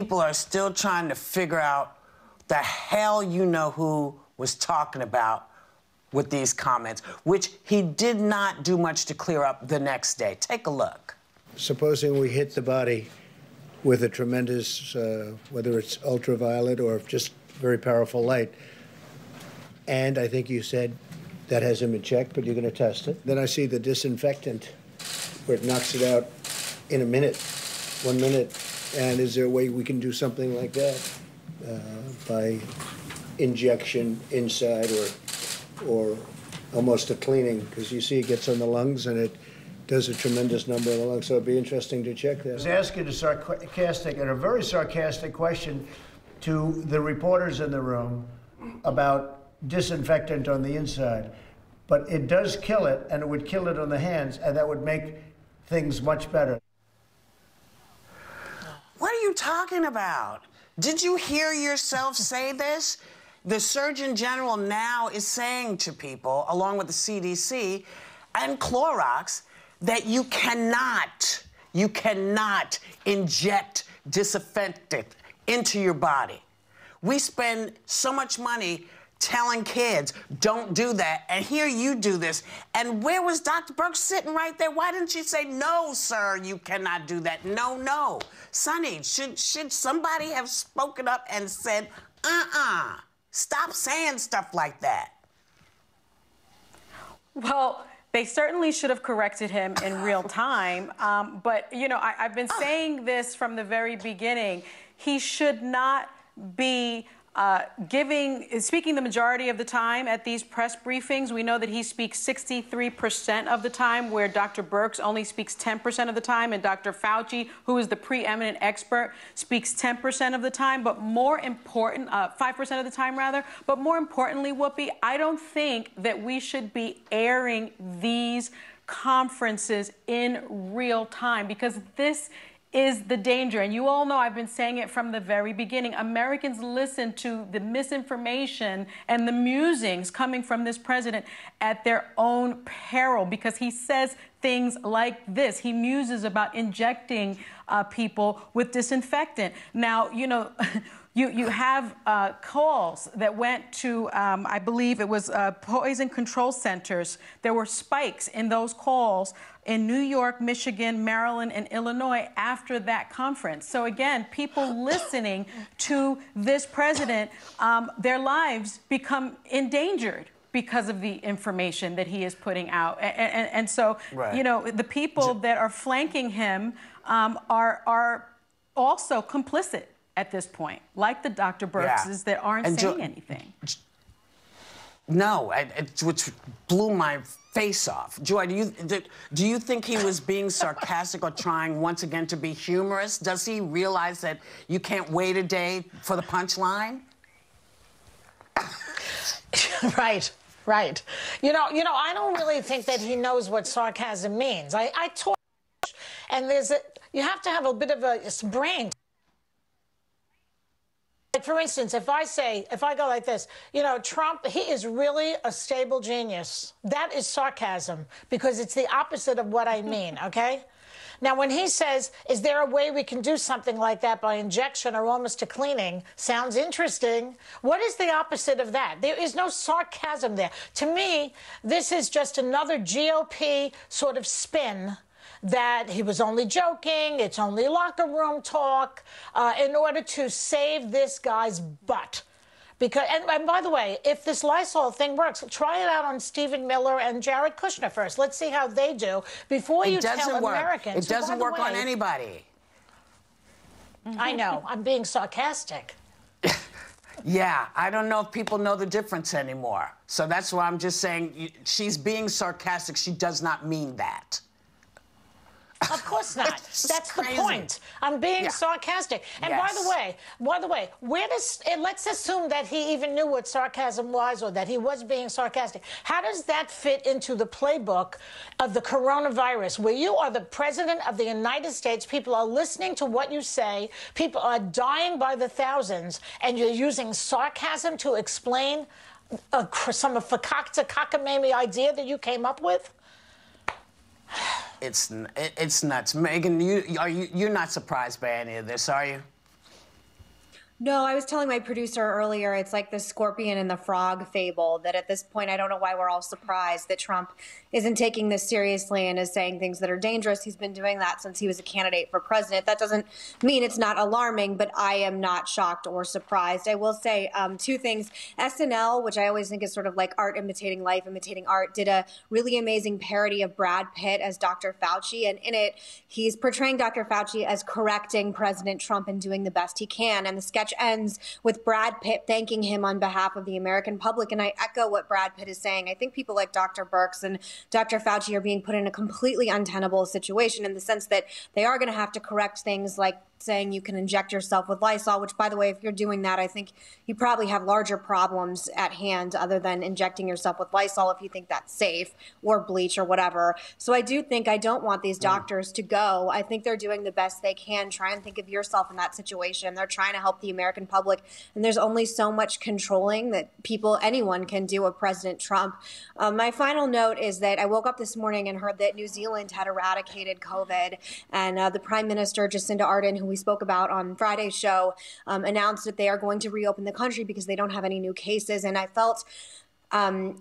people are still trying to figure out the hell you know who was talking about with these comments, which he did not do much to clear up the next day. Take a look. Supposing we hit the body with a tremendous, whether it's ultraviolet or just very powerful light, and I think you said that hasn't been checked, but you're going to test it. Then I see the disinfectant, where it knocks it out in a minute, 1 minute. And is there a way we can do something like that by injection inside or almost a cleaning? Because you see it gets on the lungs and it does a tremendous number of the lungs. So it'd be interesting to check that. I was asking a sarcastic and a very sarcastic question to the reporters in the room about disinfectant on the inside. But it does kill it, and it would kill it on the hands, and that would make things much better. What are you talking about? Did you hear yourself say this? The Surgeon General now is saying to people, along with the CDC and Clorox, that you cannot inject disinfectant into your body. We spend so much money telling kids, don't do that, and here you do this. And where was Dr. Burke sitting right there? Why didn't she say, no, sir, you cannot do that? No, no. Sonny, should somebody have spoken up and said, stop saying stuff like that? Well, they certainly should have corrected him in real time. But, you know, I've been saying this from the very beginning. He should not be speaking the majority of the time at these press briefings. We know that he speaks 63% of the time, where Dr. Birx only speaks 10% of the time, and Dr. Fauci, who is the preeminent expert, speaks 10% of the time, but more important, 5% of the time, rather. But more importantly, Whoopi, I don't think that we should be airing these conferences in real time, because this is the danger. And you all know I've been saying it from the very beginning. Americans listen to the misinformation and the musings coming from this president at their own peril, because he says things like this. He muses about injecting people with disinfectant. Now, you know, you have calls that went to, I believe it was poison control centers. There were spikes in those calls in New York, Michigan, Maryland, and Illinois after that conference. So again, people listening to this president, their lives become endangered because of the information that he is putting out. And so, right, you know, the people that are flanking him are also complicit at this point, like the Dr. Birxes that aren't saying anything. No, which blew my face off. Joy, do you think he was being sarcastic or trying once again to be humorous? Does he realize that you can't wait a day for the punchline? Right. You know, I don't really think that he knows what sarcasm means. I taught, and you have to have a bit of a brain. Like, for instance, if I go like this, you know, Trump, he is really a stable genius. That is sarcasm, because it's the opposite of what I mean, okay? Now, when he says, is there a way we can do something like that by injection or almost a cleaning, sounds interesting. What is the opposite of that? There is no sarcasm there. To me, this is just another GOP sort of spin that he was only joking, it's only locker room talk, in order to save this guy's butt. Because, and by the way, if this Lysol thing works, try it out on Stephen Miller and Jared Kushner first. Let's see how they do before you tell Americans. It doesn't work on anybody. I know. I'm being sarcastic. Yeah, I don't know if people know the difference anymore. So that's why I'm just saying she's being sarcastic. She does not mean that. Of course not. That's the point. I'm being sarcastic. And by the way, let's assume that he even knew what sarcasm was, or that he was being sarcastic. How does that fit into the playbook of the coronavirus, where you are the president of the United States, people are listening to what you say, people are dying by the thousands, and you're using sarcasm to explain some fakakta cockamamie idea that you came up with? It's nuts. Megyn, you're not surprised by any of this, are you? No, I was telling my producer earlier, it's like the scorpion and the frog fable, that at this point, I don't know why we're all surprised that Trump isn't taking this seriously and is saying things that are dangerous. He's been doing that since he was a candidate for president. That doesn't mean it's not alarming, but I am not shocked or surprised. I will say two things. SNL, which I always think is sort of like art imitating life, imitating art, did a really amazing parody of Brad Pitt as Dr. Fauci. And in it, he's portraying Dr. Fauci as correcting President Trump and doing the best he can. And the sketch ends with Brad Pitt thanking him on behalf of the American public. And I echo what Brad Pitt is saying. I think people like Dr. Birx and Dr. Fauci are being put in a completely untenable situation in the sense that they are going to have to correct things like saying you can inject yourself with Lysol, which, by the way, if you're doing that, I think you probably have larger problems at hand other than injecting yourself with Lysol if you think that's safe, or bleach or whatever. So I do think I don't want these doctors to go. I think they're doing the best they can. Try and think of yourself in that situation. They're trying to help the American public, and there's only so much controlling that anyone can do of President Trump. My final note is that I woke up this morning and heard that New Zealand had eradicated COVID, and the Prime Minister, Jacinda Ardern, who we spoke about on Friday's show, announced that they are going to reopen the country because they don't have any new cases. And I felt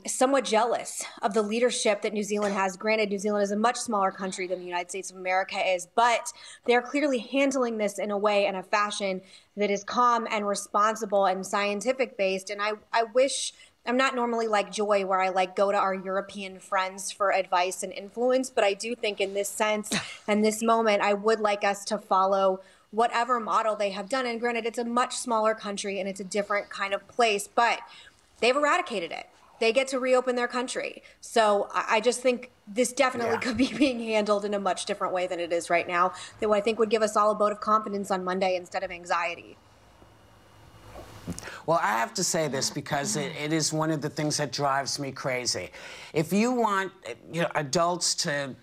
somewhat jealous of the leadership that New Zealand has. Granted, New Zealand is a much smaller country than the United States of America is, but they're clearly handling this in a way and a fashion that is calm and responsible and scientific based. And I wish, I'm not normally like Joy, where I like go to our European friends for advice and influence, but I do think in this sense and this moment, I would like us to follow whatever model they have done. And granted, it's a much smaller country and it's a different kind of place, but they've eradicated it. They get to reopen their country. So I just think this definitely could be being handled in a much different way than it is right now, that I think would give us all a vote of confidence on Monday instead of anxiety. Well, I have to say this because it is one of the things that drives me crazy. If you want adults to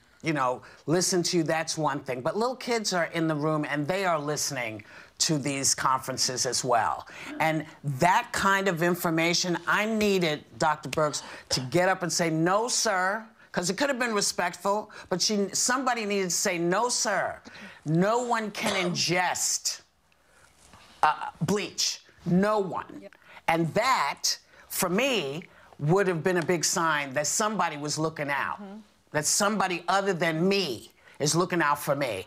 listen to you, that's one thing. But little kids are in the room and they are listening to these conferences as well. And that kind of information, I needed Dr. Birx to get up and say, no, sir, because it could have been respectful, but somebody needed to say, no, sir, no one can ingest bleach. No one. Yep. And that, for me, would have been a big sign that somebody was looking out. That somebody other than me is looking out for me.